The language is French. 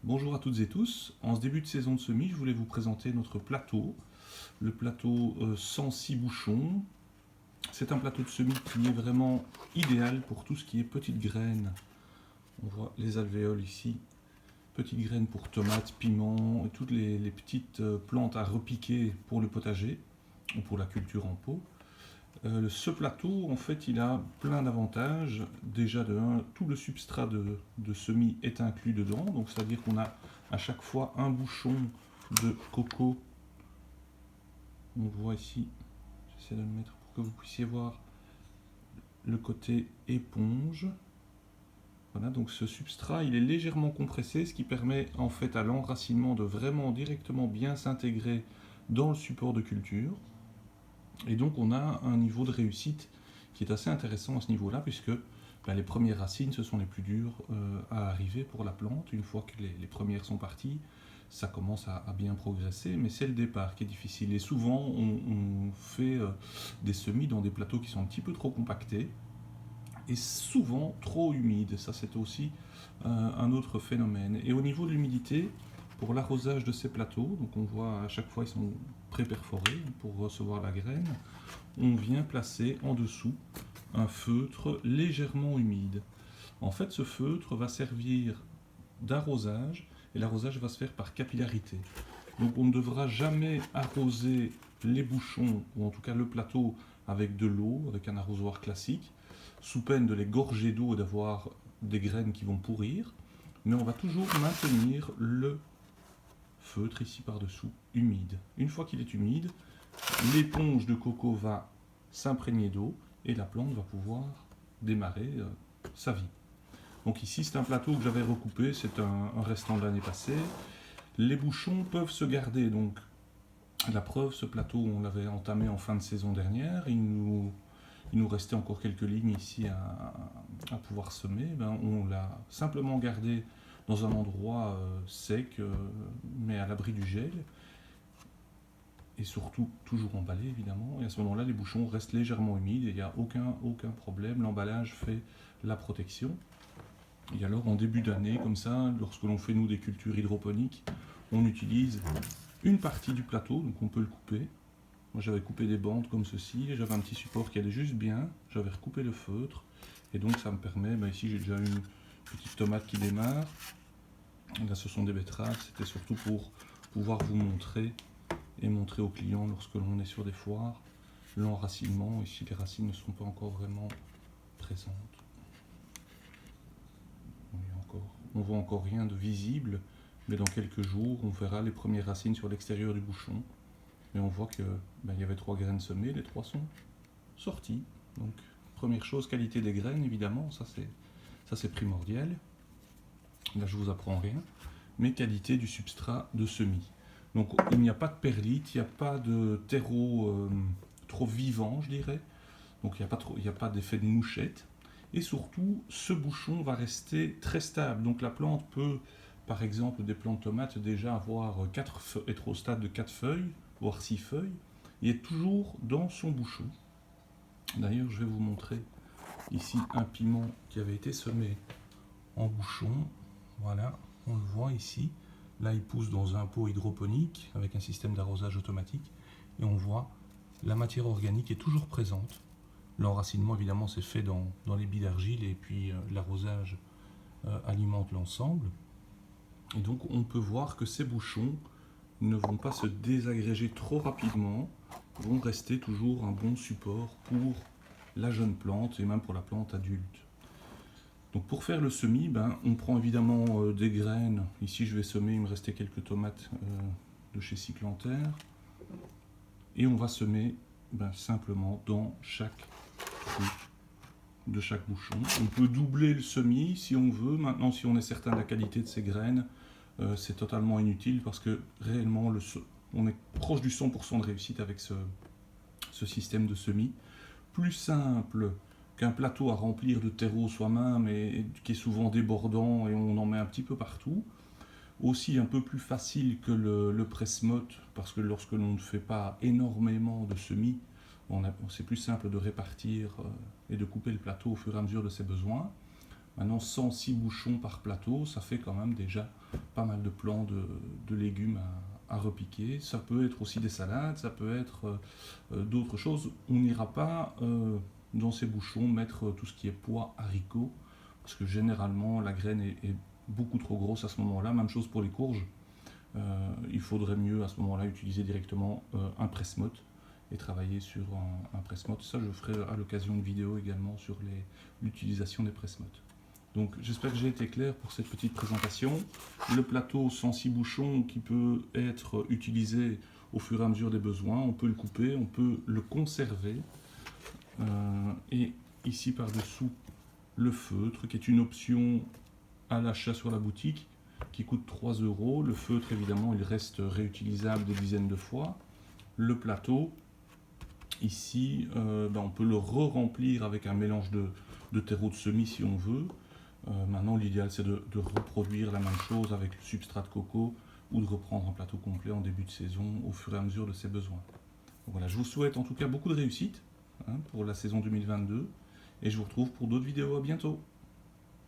Bonjour à toutes et tous. En ce début de saison de semis, je voulais vous présenter notre plateau, le plateau 106 bouchons. C'est un plateau de semis qui est vraiment idéal pour tout ce qui est petites graines. On voit les alvéoles ici, petites graines pour tomates, piments et toutes les petites plantes à repiquer pour le potager ou pour la culture en pot. Ce plateau, en fait, il a plein d'avantages. Déjà, de un, tout le substrat de semis est inclus dedans. Donc, c'est-à-dire qu'on a à chaque fois un bouchon de coco. On voit ici, j'essaie de le mettre pour que vous puissiez voir le côté éponge. Voilà, donc ce substrat, il est légèrement compressé, ce qui permet en fait à l'enracinement de vraiment directement bien s'intégrer dans le support de culture. Et donc on a un niveau de réussite qui est assez intéressant à ce niveau-là, puisque les premières racines, ce sont les plus dures à arriver pour la plante. Une fois que les premières sont parties, ça commence à bien progresser, mais c'est le départ qui est difficile. Et souvent, on fait des semis dans des plateaux qui sont un petit peu trop compactés, et souvent trop humides. Ça, c'est aussi un autre phénomène. Et au niveau de l'humidité, pour l'arrosage de ces plateaux, donc on voit à chaque fois ils sont pré-perforés pour recevoir la graine, on vient placer en dessous un feutre légèrement humide. En fait, ce feutre va servir d'arrosage et l'arrosage va se faire par capillarité. Donc on ne devra jamais arroser les bouchons, ou en tout cas le plateau, avec de l'eau, avec un arrosoir classique, sous peine de les gorger d'eau et d'avoir des graines qui vont pourrir, mais on va toujours maintenir le feutre ici par-dessous humide. Une fois qu'il est humide, l'éponge de coco va s'imprégner d'eau et la plante va pouvoir démarrer sa vie. Donc ici c'est un plateau que j'avais recoupé, c'est un restant de l'année passée. Les bouchons peuvent se garder, donc la preuve, ce plateau on l'avait entamé en fin de saison dernière, il nous restait encore quelques lignes ici à pouvoir semer, on l'a simplement gardé dans un endroit sec, mais à l'abri du gel, et surtout toujours emballé évidemment, et à ce moment-là les bouchons restent légèrement humides et il n'y a aucun problème, l'emballage fait la protection. Et alors en début d'année, comme ça, lorsque l'on fait nous des cultures hydroponiques, on utilise une partie du plateau, donc on peut le couper. Moi j'avais coupé des bandes comme ceci, et j'avais un petit support qui allait juste bien, j'avais recoupé le feutre, et donc ça me permet, ici j'ai déjà une petite tomate qui démarre, là ce sont des betteraves, c'était surtout pour pouvoir vous montrer, et montrer aux clients lorsque l'on est sur des foires, l'enracinement, ici les racines ne sont pas encore vraiment présentes. On voit encore rien de visible, mais dans quelques jours, on verra les premières racines sur l'extérieur du bouchon. Et on voit que il y avait 3 graines semées, les 3 sont sorties. Donc, première chose, qualité des graines, évidemment, ça c'est primordial. Là, je vous apprends rien. Mais qualité du substrat de semis. Donc, il n'y a pas de perlite, il n'y a pas de terreau trop vivant, je dirais. Donc, il n'y a pas d'effet de mouchette. Et surtout, ce bouchon va rester très stable. Donc la plante peut, par exemple, des plantes de tomates, déjà avoir être au stade de 4 feuilles, voire 6 feuilles, et être toujours dans son bouchon. D'ailleurs, je vais vous montrer ici un piment qui avait été semé en bouchon. Voilà, on le voit ici. Là, il pousse dans un pot hydroponique avec un système d'arrosage automatique. Et on voit la matière organique est toujours présente. L'enracinement, évidemment, c'est fait dans les billes d'argile et puis l'arrosage alimente l'ensemble. Et donc, on peut voir que ces bouchons ne vont pas se désagréger trop rapidement, vont rester toujours un bon support pour la jeune plante et même pour la plante adulte. Donc, pour faire le semis, on prend évidemment des graines. Ici, je vais semer, il me restait quelques tomates de chez Cyclanterre. Et on va semer simplement dans chaque de chaque bouchon. On peut doubler le semis si on veut. Maintenant, si on est certain de la qualité de ces graines, c'est totalement inutile parce que réellement, on est proche du 100% de réussite avec ce système de semis. Plus simple qu'un plateau à remplir de terreau soi-même et qui est souvent débordant et on en met un petit peu partout. Aussi un peu plus facile que le presse-motte parce que lorsque l'on ne fait pas énormément de semis, c'est plus simple de répartir et de couper le plateau au fur et à mesure de ses besoins. Maintenant, 106 bouchons par plateau, ça fait quand même déjà pas mal de plants de légumes à repiquer. Ça peut être aussi des salades, ça peut être d'autres choses. On n'ira pas dans ces bouchons mettre tout ce qui est pois, haricots, parce que généralement la graine est beaucoup trop grosse à ce moment-là. Même chose pour les courges. Il faudrait mieux à ce moment-là utiliser directement un presse-motte et travailler sur un presse-motte. Ça, je ferai à l'occasion une vidéo également sur l'utilisation des presse-mottes. Donc j'espère que j'ai été clair pour cette petite présentation. Le plateau 106 bouchons qui peut être utilisé au fur et à mesure des besoins. On peut le couper, on peut le conserver. Et ici par-dessous, le feutre qui est une option à l'achat sur la boutique qui coûte 3 €. Le feutre, évidemment, il reste réutilisable des dizaines de fois. Le plateau, ici, on peut le re-remplir avec un mélange de terreau de semis si on veut. Maintenant, l'idéal, c'est de reproduire la même chose avec le substrat de coco ou de reprendre un plateau complet en début de saison au fur et à mesure de ses besoins. Donc voilà, je vous souhaite en tout cas beaucoup de réussite pour la saison 2022 et je vous retrouve pour d'autres vidéos. À bientôt.